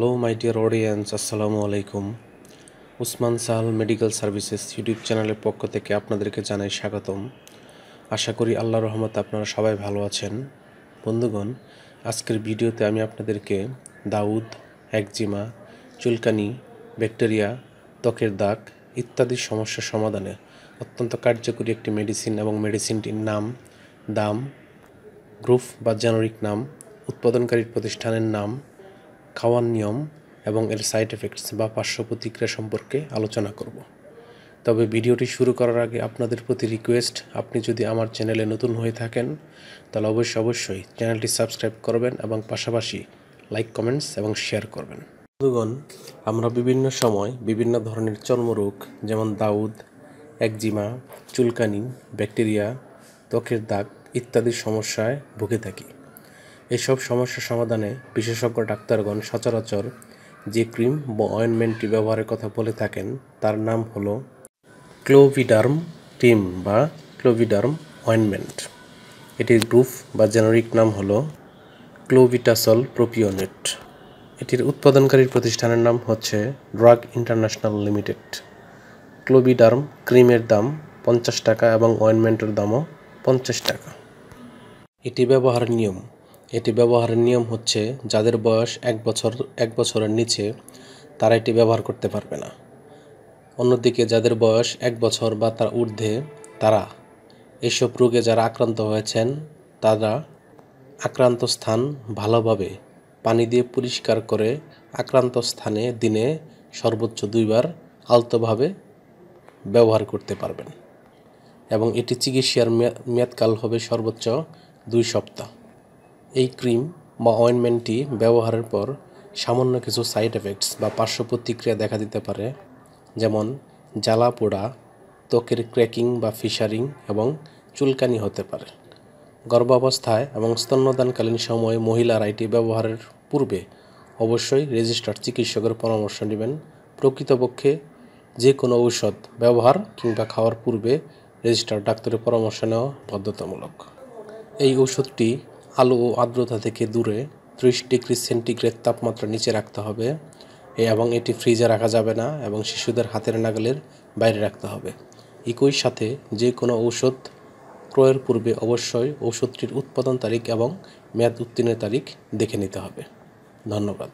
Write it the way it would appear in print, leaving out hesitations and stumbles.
Hello my dear audience, আসসালামু আলাইকুম। Usman Sahal medical services YouTube চ্যানেলের পক্ষ থেকে আপনাদেরকে জানাই স্বাগতম। আশা করি আল্লাহর রহমতে আপনারা সবাই ভালো আছেন। বন্ধুগণ, আজকের ভিডিওতে আমি আপনাদেরকে দাউদ, একজিমা, চুলকানি, ব্যাকটেরিয়া, ত্বকের দাগ ইত্যাদি সমস্যার সমাধানে অত্যন্ত কার্যকরী একটি মেডিসিন এবং মেডিসিনটির নাম, দাম, গ্রুপ বা জেনারিক নাম, উৎপাদনকারী প্রতিষ্ঠানের নাম, খাওয়ার নিয়ম এবং এর সাইড এফেক্টস বা পার্শ্ব প্রতিক্রিয়া সম্পর্কে আলোচনা করব। তবে ভিডিওটি শুরু করার আগে আপনাদের প্রতি রিকোয়েস্ট, আপনি যদি আমার চ্যানেলে নতুন হয়ে থাকেন তাহলে অবশ্যই চ্যানেলটি সাবস্ক্রাইব করবেন এবং পাশাপাশি লাইক, কমেন্টস এবং শেয়ার করবেন। বন্ধুগণ, আমরা বিভিন্ন সময় বিভিন্ন ধরনের চর্মরোগ যেমন দাউদ, একজিমা, চুলকানি, ব্যাকটেরিয়া, ত্বকের দাগ ইত্যাদি সমস্যায় ভুগে থাকি। এসব সমস্যা সমাধানে বিশেষজ্ঞ ডাক্তারগণ সচরাচর যে ক্রিম বা অয়েনমেন্টটি ব্যবহারের কথা বলে থাকেন তার নাম হলো ক্লোভিডার্ম ক্রিম বা ক্লোভিডার্ম অয়েনমেন্ট। এটির গ্রুপ বা জেনারিক নাম হলো ক্লোভিটাসল প্রোপিওনেট। এটির উৎপাদনকারী প্রতিষ্ঠানের নাম হচ্ছে ড্রাগ ইন্টারন্যাশনাল লিমিটেড। ক্লোভিডার্ম ক্রিমের দাম 50 টাকা এবং অয়েনমেন্টের দামও 50 টাকা। এটি ব্যবহারের নিয়ম হচ্ছে যাদের বয়স এক বছরের নিচে তারা এটি ব্যবহার করতে পারবে না। অন্যদিকে যাদের বয়স 1 বছর বা তার ঊর্ধ্বে তারা এসব রোগে যারা আক্রান্ত হয়েছেন তারা আক্রান্ত স্থান ভালোভাবে পানি দিয়ে পরিষ্কার করে আক্রান্ত স্থানে দিনে সর্বোচ্চ 2 বার আলতোভাবে ব্যবহার করতে পারবেন এবং এটি চিকিৎসার মেয়াদকাল হবে সর্বোচ্চ 2 সপ্তাহ। এই ক্রিম বা অয়েনমেন্টটি ব্যবহারের পর সামান্য কিছু সাইড এফেক্টস বা পার্শ্ব প্রতিক্রিয়া দেখা দিতে পারে, যেমন জ্বালা পোড়া, ত্বকের ক্র্যাকিং বা ফিশারিং এবং চুলকানি হতে পারে। গর্ভাবস্থায় এবং স্তন্যদানকালীন সময়ে মহিলারা এটি ব্যবহারের পূর্বে অবশ্যই রেজিস্টার্ড চিকিৎসকের পরামর্শ নেবেন। প্রকৃতপক্ষে যে কোনো ঔষধ ব্যবহার কিংবা খাওয়ার পূর্বে রেজিস্টার্ড ডাক্তারের পরামর্শ নেওয়া বাধ্যতামূলক। এই ওষুধটি আলো ও আর্দ্রতা থেকে দূরে 30 ডিগ্রি সেন্টিগ্রেড তাপমাত্রা নিচে রাখতে হবে এবং এটি ফ্রিজে রাখা যাবে না এবং শিশুদের হাতের নাগালের বাইরে রাখতে হবে। একই সাথে যে কোনো ঔষধ ক্রয়ের পূর্বে অবশ্যই ওষুধটির উৎপাদন তারিখ এবং মেয়াদ উত্তীর্ণের তারিখ দেখে নিতে হবে। ধন্যবাদ।